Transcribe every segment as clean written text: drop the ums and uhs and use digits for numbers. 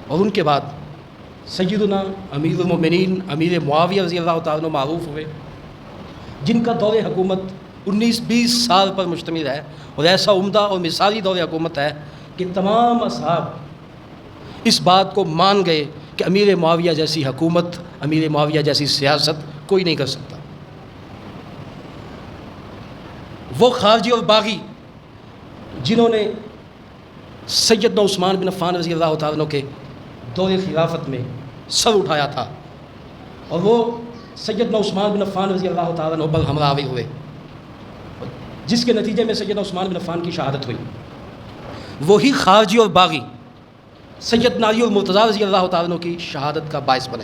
اور ان کے بعد سیدنا امیر المومنین امیر معاویہ رضی اللہ تعالیٰ عنہ معروف ہوئے، جن کا دور حکومت 19-20 سال پر مشتمل ہے، اور ایسا عمدہ اور مثالی دور حکومت ہے کہ تمام اصحاب اس بات کو مان گئے کہ امیر معاویہ جیسی حکومت، امیر معاویہ جیسی سیاست کوئی نہیں کر سکتا۔ وہ خارجی اور باغی جنہوں نے سیدنا عثمان بن عفان رضی اللہ تعالیٰ عنہ کے دور خلافت میں سر اٹھایا تھا، اور وہ سیدنا عثمان بن عفان رضی اللہ تعالیٰ عنہ پر حملہ آور ہوئے، جس کے نتیجے میں سیدنا عثمان بن عفان کی شہادت ہوئی۔ وہی خارجی اور باغی سیدنا علی المرتضیٰ رضی اللہ تعالیٰ عنہ کی شہادت کا باعث بنے۔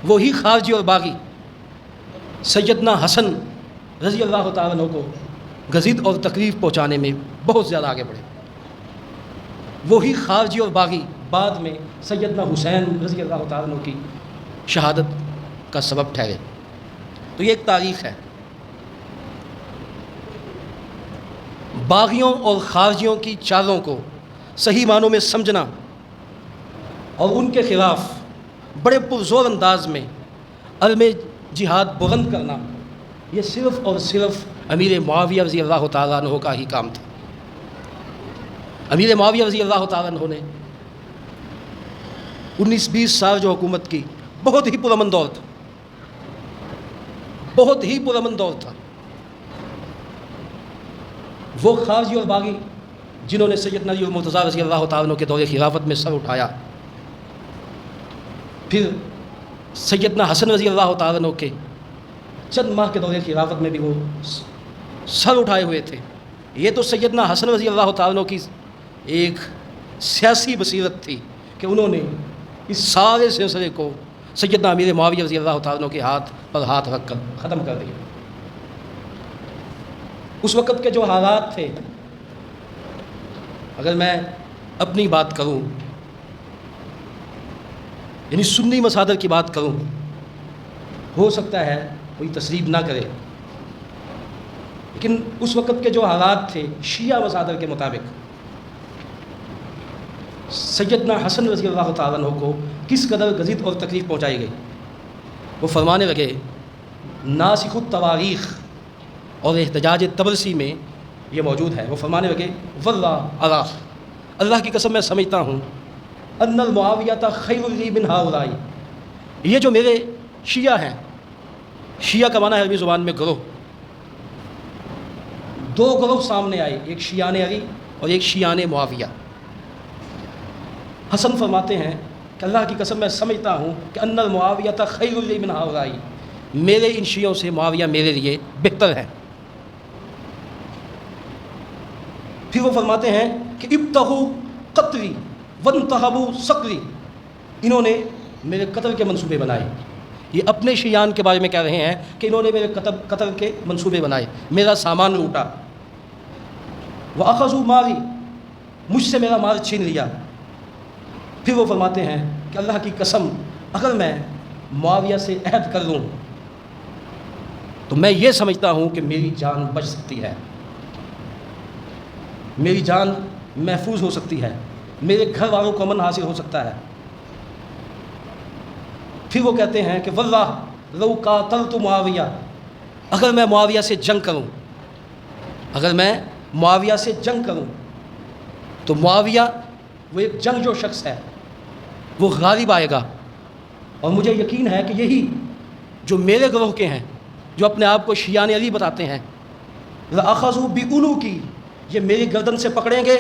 وہی خارجی اور باغی سیدنا حسن رضی اللہ تعالیٰ عنہ کو غزید اور تکلیف پہنچانے میں بہت زیادہ آگے بڑھے۔ وہی خارجی اور باغی بعد میں سیدنا حسین رضی اللہ تعالیٰ عنہ کی شہادت کا سبب ٹھہرے۔ تو یہ ایک تاریخ ہے۔ باغیوں اور خارجیوں کی چالوں کو صحیح معنوں میں سمجھنا اور ان کے خلاف بڑے پرزور انداز میں علم جہاد بلند کرنا، یہ صرف اور صرف امیر معاویہ رضی اللہ تعالیٰ عنہ کا ہی کام تھا۔ امیر معاویہ رضی اللہ تعالیٰ عنہ نے 19-20 سال جو حکومت کی، بہت ہی پرامن دور تھا، بہت ہی پرامن دور تھا۔ وہ خارجی اور باغی جنہوں نے سیدنا علی المرتضیٰ رضی اللہ تعالیٰ عنہ کے دور خلافت میں سر اٹھایا، پھر سیدنا حسن رضی اللہ تعالیٰ عنہ کے چند ماہ کے دور خلافت میں بھی وہ سر اٹھائے ہوئے تھے۔ یہ تو سیدنا حسن رضی اللہ تعالیٰ عنہ کی ایک سیاسی بصیرت تھی کہ انہوں نے اس سارے سلسلے کو سیدنا امیر معاویہ رضی اللہ تعالیٰ عنہ کے ہاتھ پر ہاتھ رکھ کر ختم کر دیا۔ اس وقت کے جو حالات تھے، اگر میں اپنی بات کروں، یعنی سنی مصادر کی بات کروں، ہو سکتا ہے کوئی تصریح نہ کرے، لیکن اس وقت کے جو حالات تھے شیعہ مصادر کے مطابق سیدنا حسن رضی اللہ تعالیٰ عنہ کو کس قدر غزید اور تکلیف پہنچائی گئی۔ وہ فرمانے لگے، ناسخ التواریخ اور احتجاج طبرسی میں یہ موجود ہے، وہ فرمانے لگے، واللہ اللہ کی قسم میں سمجھتا ہوں، ان المعاویۃ خیر لی من ہؤلاء، یہ جو میرے شیعہ ہیں، شیعہ کا معنی ہے عربی زبان میں گروہ، دو گروہ سامنے آئے، ایک شیعان علی اور ایک شیعان معاویہ۔ حسن فرماتے ہیں کہ اللہ کی قسم میں سمجھتا ہوں کہ ان المعاویۃ خیر لی من ہؤلاء، میرے ان شیعوں سے معاویہ میرے لیے بہتر ہے۔ پھر وہ فرماتے ہیں کہ ابتغوا قتلی وانتہبوا ثقلی، انہوں نے میرے قتل کے منصوبے بنائے۔ یہ اپنے شیعان کے بارے میں کہہ رہے ہیں کہ انہوں نے میرے قتل کے منصوبے بنائے، میرا سامان لوٹا۔ وَأَخَذُوا مَالِي، مجھ سے میرا مال چھین لیا۔ پھر وہ فرماتے ہیں کہ اللہ کی قسم، اگر میں معاویہ سے عہد کر لوں تو میں یہ سمجھتا ہوں کہ میری جان بچ سکتی ہے، میری جان محفوظ ہو سکتی ہے، میرے گھر والوں کو امن حاصل ہو سکتا ہے۔ پھر وہ کہتے ہیں کہ واللہ لو قاتلت معاویہ، اگر میں معاویہ سے جنگ کروں، اگر میں معاویہ سے جنگ کروں تو معاویہ وہ ایک جنگ جو شخص ہے وہ غالب آئے گا، اور مجھے یقین ہے کہ یہی جو میرے گروہ کے ہیں، جو اپنے آپ کو شیعان علی بتاتے ہیں، لأخذوا بعنقی، یہ میری گردن سے پکڑیں گے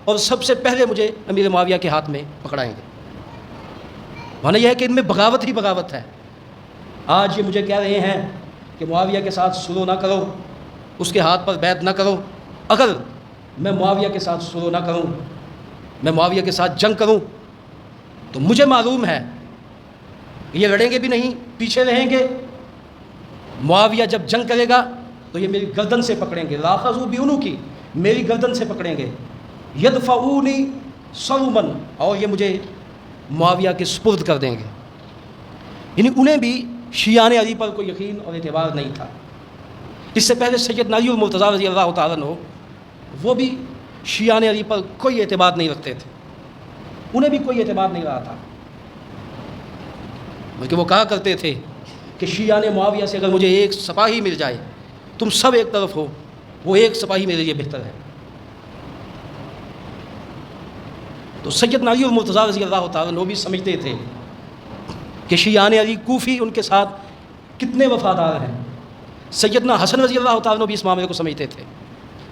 اور سب سے پہلے مجھے امیر معاویہ کے ہاتھ میں پکڑائیں گے۔ معنی یہ ہے کہ ان میں بغاوت ہی بغاوت ہے۔ آج یہ مجھے کہہ رہے ہیں کہ معاویہ کے ساتھ سلو نہ کرو، اس کے ہاتھ پر بیعت نہ کرو۔ اگر میں معاویہ کے ساتھ سلو نہ کروں، میں معاویہ کے ساتھ جنگ کروں، تو مجھے معلوم ہے کہ یہ لڑیں گے بھی نہیں، پیچھے رہیں گے۔ معاویہ جب جنگ کرے گا تو یہ میری گردن سے پکڑیں گے، لأخذوا بعنقی، میری گردن سے پکڑیں گے، یدفعونی صوما، اور یہ مجھے معاویہ کے سپرد کر دیں گے۔ یعنی انہیں بھی شیعان علی پر کوئی یقین اور اعتبار نہیں تھا۔ اس سے پہلے سیدنا علی المرتضیٰ رضی اللہ تعالیٰ عنہ، وہ بھی شیعان علی پر کوئی اعتبار نہیں رکھتے تھے۔ انہیں بھی کوئی اعتماد نہیں رہا تھا، بلکہ وہ کہا کرتے تھے کہ شیعہ نے معاویہ سے اگر مجھے ایک سپاہی مل جائے، تم سب ایک طرف ہو، وہ ایک سپاہی میرے لیے بہتر ہے۔ تو سیدنا علی اور مرتضیٰ رضی اللہ تعالیٰ عنہ بھی سمجھتے تھے کہ شیعہ علی کوفی ان کے ساتھ کتنے وفادار ہیں۔ سیدنا حسن رضی اللہ تعالیٰ عنہ بھی اس معاملے کو سمجھتے تھے،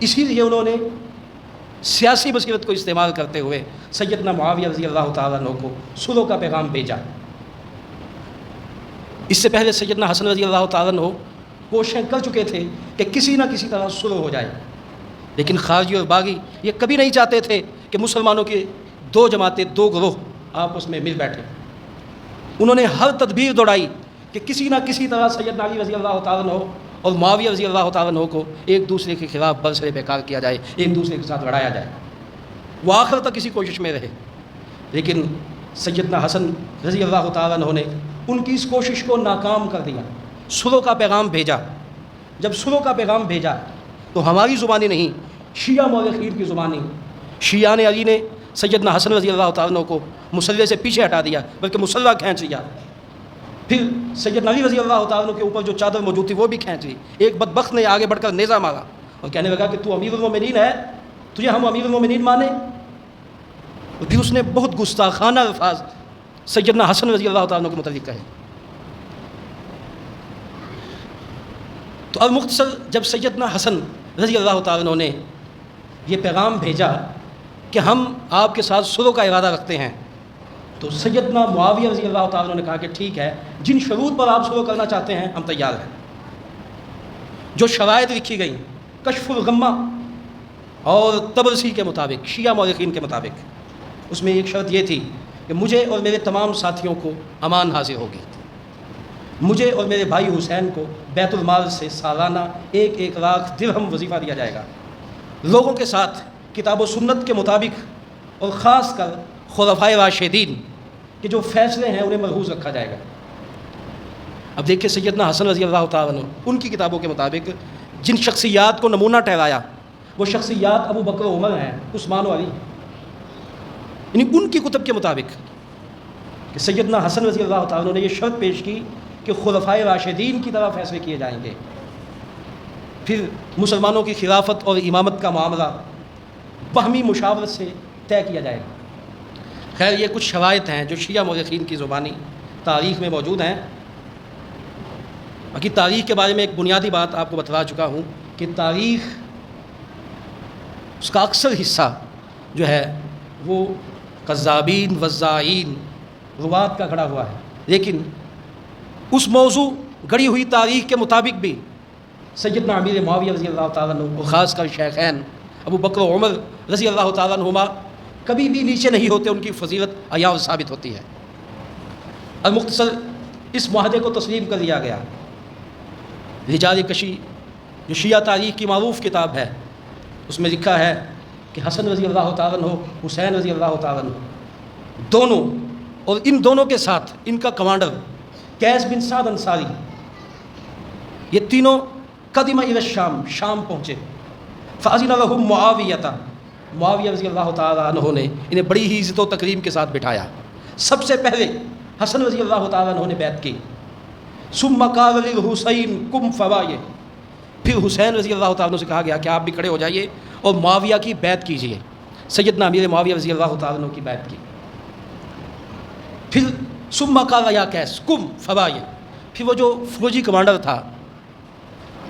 اسی لیے انہوں نے سیاسی بصیرت کو استعمال کرتے ہوئے سیدنا معاویہ رضی اللہ تعالیٰ عنہ کو صلح کا پیغام بھیجا۔ اس سے پہلے سیدنا حسن رضی اللہ تعالیٰ عنہ کوششیں کر چکے تھے کہ کسی نہ کسی طرح صلح ہو جائے، لیکن خارجی اور باغی یہ کبھی نہیں چاہتے تھے کہ مسلمانوں کی دو جماعتیں، دو گروہ آپس میں مل بیٹھے۔ انہوں نے ہر تدبیر دوڑائی کہ کسی نہ کسی طرح سیدنا علی رضی اللہ تعالیٰ عنہ اور معاویہ رضی اللہ تعالیٰ عنہ کو ایک دوسرے کے خلاف برسر بیکار کیا جائے، ایک دوسرے کے ساتھ لڑایا جائے۔ وہ آخر تک اسی کوشش میں رہے، لیکن سیدنا حسن رضی اللہ تعالیٰ عنہ نے ان کی اس کوشش کو ناکام کر دیا، صلح کا پیغام بھیجا۔ جب صلح کا پیغام بھیجا تو ہماری زبانی نہیں، شیعہ مورخین کی زبانی، شیعہ نے علی نے سیدنا حسن رضی اللہ تعالیٰ عنہ کو مسلح سے پیچھے ہٹا دیا، بلکہ مسلح کھینچ لیا۔ پھر سیدنا علی رضی اللہ تعالیٰ عنہ کے اوپر جو چادر موجود تھی وہ بھی کھینچ لی۔ ایک بدبخت نے آگے بڑھ کر نیزہ مارا اور کہنے لگا کہ تو امیر المومنین ہے، تجھے ہم امیر المومنین مانیں؟ اور پھر اس نے بہت گستاخانہ الفاظ سیدنا حسن رضی اللہ تعالیٰ عنہ کے متعلق کہے۔ تو اب مختصر جب سیدنا حسن رضی اللہ تعالیٰ عنہ نے یہ پیغام بھیجا کہ ہم آپ کے ساتھ صلح کا ارادہ رکھتے ہیں، تو سیدنا معاویہ رضی اللہ تعالیٰ عنہ نے کہا کہ ٹھیک ہے، جن شروط پر آپ صلح کرنا چاہتے ہیں ہم تیار ہیں۔ جو شرائط لکھی گئیں کشف الغمہ اور طبرسی کے مطابق، شیعہ مورخین کے مطابق، اس میں ایک شرط یہ تھی کہ مجھے اور میرے تمام ساتھیوں کو امان حاصل ہوگی، مجھے اور میرے بھائی حسین کو بیت المال سے سالانہ 1 لاکھ درہم وظیفہ دیا جائے گا، لوگوں کے ساتھ کتاب و سنت کے مطابق اور خاص کر خلفائے راشدین کے جو فیصلے ہیں انہیں ملحوظ رکھا جائے گا۔ اب دیکھیں سیدنا حسن رضی اللہ تعالیٰ عنہ ان کی کتابوں کے مطابق جن شخصیات کو نمونہ ٹھہرایا وہ شخصیات ابو بکر و عمر ہیں، عثمان و علی، یعنی ان کی کتب کے مطابق کہ سیدنا حسن رضی اللہ تعالیٰ عنہ نے یہ شرط پیش کی کہ خلفائے راشدین کی طرح فیصلے کیے جائیں گے، پھر مسلمانوں کی خلافت اور امامت کا معاملہ باہمی مشاورت سے طے کیا جائے گا۔ خیر یہ کچھ شرائط ہیں جو شیعہ مورخین کی زبانی تاریخ میں موجود ہیں۔ باقی تاریخ کے بارے میں ایک بنیادی بات آپ کو بتلا چکا ہوں کہ تاریخ اس کا اکثر حصہ جو ہے وہ کذابین، وضاعین، روات کا گھڑا ہوا ہے، لیکن اس موضوع گڑی ہوئی تاریخ کے مطابق بھی سیدنا امیر معاویہ رضی اللہ تعالیٰ عنہ اور خاص کر شیخین ابو بکر و عمر رضی اللہ تعالیٰ عنہما کبھی بھی نیچے نہیں ہوتے، ان کی فضیلت عیاں ثابت ہوتی ہے۔ المختصر اس معاہدے کو تسلیم کر دیا گیا۔ رجال کشی جو شیعہ تاریخ کی معروف کتاب ہے اس میں لکھا ہے کہ حسن رضی اللہ تعالیٰ عنہ، حسین رضی اللہ تعالیٰ عنہ دونوں اور ان دونوں کے ساتھ ان کا کمانڈر قیس بن سعد انصاری، یہ تینوں قدم الی الشام، شام پہنچے۔ فاذن لهم معاویہ رضی اللہ تعالیٰ عنہ نے انہیں بڑی ہی عزت و تکریم کے ساتھ بٹھایا۔ سب سے پہلے حسن رضی اللہ تعالیٰ عنہ نے بیعت کی، ثم قال للحسین قم فوایہ، پھر حسین رضی اللہ تعالیٰ عنہ سے کہا گیا کہ آپ بھی کھڑے ہو جائیے اور معاویہ کی بیعت کیجیے۔ سیدنا امیر معاویہ رضی اللہ تعالیٰ عنہ کی بیعت کی۔ پھر ثم قال یا قیس قم فوایہ، پھر وہ جو فوجی کمانڈر تھا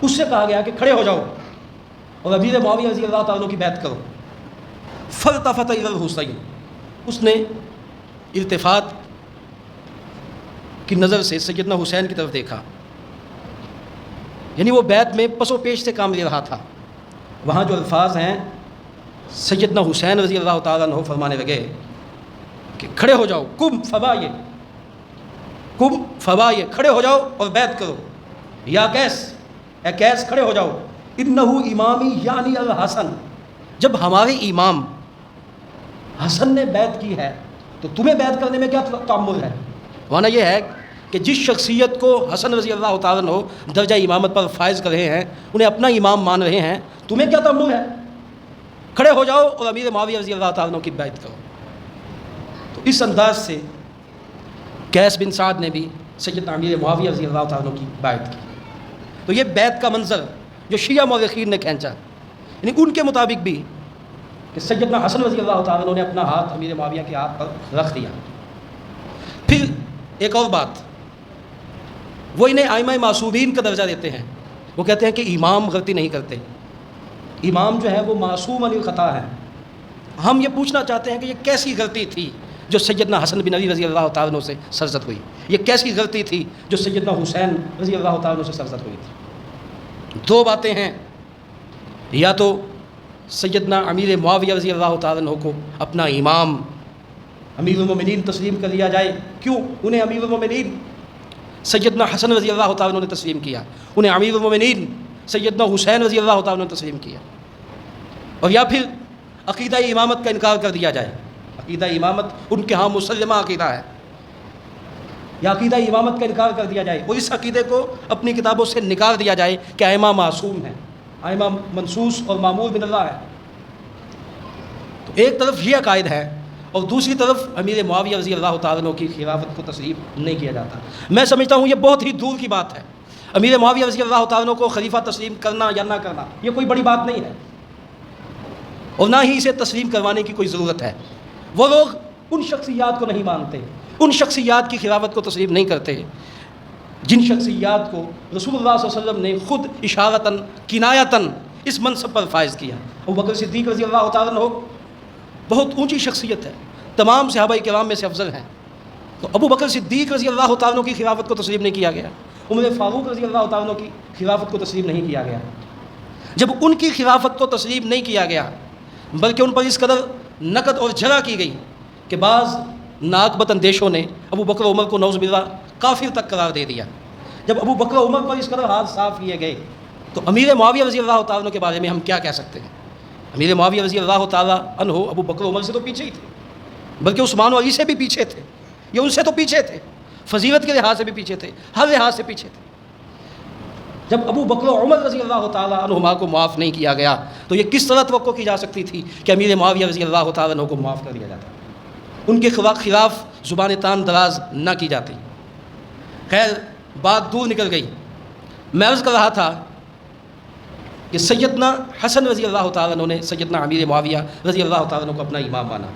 اس سے کہا گیا کہ کھڑے ہو جاؤ اور امیر معاویہ رضی اللہ تعالیٰ عنہ کی بیعت کرو۔ فالتفت الی الحسین، اس نے التفات کی نظر سے سیدنا حسین کی طرف دیکھا، یعنی وہ بیعت میں پس و پیش سے کام لے رہا تھا۔ وہاں جو الفاظ ہیں سیدنا حسین رضی اللہ تعالیٰ عنہ فرمانے لگے کہ کھڑے ہو جاؤ، قم فوایہ، قم فوایہ، کھڑے ہو جاؤ اور بیعت کرو۔ یا قیس، اے قیس کھڑے ہو جاؤ، انہ امامی یعنی الحسن، جب ہمارے امام حسن نے بیعت کی ہے تو تمہیں بیعت کرنے میں کیا تعمل ہے؟ معنی یہ ہے کہ جس شخصیت کو حسن رضی اللہ تعالیٰ عنہ درجہ امامت پر فائز کر رہے ہیں، انہیں اپنا امام مان رہے ہیں، تمہیں کیا تعمل ہے؟ کھڑے ہو جاؤ اور امیر معاویہ رضی اللہ تعالیٰ عنہ کی بیعت کرو۔ اس انداز سے قیس بن سعد نے بھی سیدنا امیر معاویہ رضی اللہ تعالیٰ عنہ کی بیعت کی۔ تو یہ بیعت کا منظر جو شیعہ مورخین نے کھینچا، یعنی ان کے مطابق بھی کہ سیدنا حسن رضی اللہ تعالیٰ عنہ نے اپنا ہاتھ امیر معاویہ کے ہاتھ پر رکھ دیا۔ پھر ایک اور بات، وہ انہیں ائمہ معصومین کا درجہ دیتے ہیں۔ وہ کہتے ہیں کہ امام غلطی نہیں کرتے، امام جو ہے وہ معصوم عن الخطا ہے۔ ہم یہ پوچھنا چاہتے ہیں کہ یہ کیسی غلطی تھی جو سیدنا حسن بن علی رضی اللہ تعالیٰ عنہ سے سرزد ہوئی؟ یہ کیسی غلطی تھی جو سیدنا حسین رضی اللہ تعالیٰ عنہ سے سرزد ہوئی تھی؟ دو باتیں ہیں، یا تو سیدنا امیر معاویہ رضی اللہ تعالیٰ عنہ کو اپنا امام امیر المومنین تسلیم کر لیا جائے۔ کیوں؟ انہیں امیر المومنین سیدنا حسن رضی اللہ تعالیٰ عنہ نے تسلیم کیا، انہیں امیر المومنین سیدنا حسین رضی اللہ تعالیٰ عنہ نے تسلیم کیا۔ اور یا پھر عقیدہ امامت کا انکار کر دیا جائے، عقیدہ امامت ان کے ہاں مسلمہ عقیدہ ہے، یا عقیدہ امامت کا انکار کر دیا جائے اور اس عقیدے کو اپنی کتابوں سے نکال دیا جائے کہ ائمہ معصوم ہیں، ائمہ منصوص اور معمول من اللہ ہے۔ تو ایک طرف یہ عقائد ہے اور دوسری طرف امیر معاویہ رضی اللہ تعالیٰ عنہ کی خلافت کو تسلیم نہیں کیا جاتا۔ میں سمجھتا ہوں یہ بہت ہی دور کی بات ہے، امیر معاویہ رضی اللہ تعالیٰ عنہ کو خلیفہ تسلیم کرنا یا نہ کرنا یہ کوئی بڑی بات نہیں ہے، اور نہ ہی اسے تسلیم کروانے کی کوئی ضرورت ہے۔ وہ لوگ ان شخصیات کو نہیں مانتے، ان شخصیات کی خلافت کو تسلیم نہیں کرتے جن شخصیات کو رسول اللہ صلی اللہ علیہ وسلم نے خود اشارتاً کنایتاً اس منصب پر فائز کیا۔ ابوبکر صدیق رضی اللہ تعالیٰ عنہ بہت اونچی شخصیت ہے، تمام صحابہ کرام میں سے افضل ہیں، تو ابوبکر صدیق رضی اللہ تعالیٰ عنہ کی خلافت کو تسلیم نہیں کیا گیا، عمر فاروق رضی اللہ تعالیٰ عنہ کی خلافت کو تسلیم نہیں کیا گیا۔ جب ان کی خلافت کو تسلیم نہیں کیا گیا بلکہ ان پر اس قدر نقد اور جھگڑا کی گئی کہ بعض ناقبت اندیشوں نے ابو بکر عمر کو نعوذ باللہ کافر تک قرار دے دیا، جب ابو بکر عمر پر اس قدر ہاتھ صاف کیے گئے تو امیر معاویہ رضی اللہ تعالیٰ عنہ کے بارے میں ہم کیا کہہ سکتے ہیں؟ امیر معاویہ رضی اللہ تعالیٰ عنہ ابو بکر عمر سے تو پیچھے ہی تھے، بلکہ عثمان و علی سے بھی پیچھے تھے، یہ ان سے تو پیچھے تھے، فضیلت کے لحاظ سے بھی پیچھے تھے، ہر لحاظ سے پیچھے تھے۔ جب ابو بکر عمر رضی اللہ تعالیٰ عنہما کو معاف نہیں کیا گیا تو یہ کس طرح توقع کی جا سکتی تھی کہ امیر معاویہ رضی اللہ تعالیٰ عنہ کو معاف کر دیا جاتا، ان کے خلاف زبان تان دراز نہ کی جاتی؟ خیر، بات دور نکل گئی۔ میں عرض کر رہا تھا کہ سیدنا حسن رضی اللہ تعالیٰ عنہ نے سیدنا امیر معاویہ رضی اللہ تعالیٰ عنہ کو اپنا امام مانا۔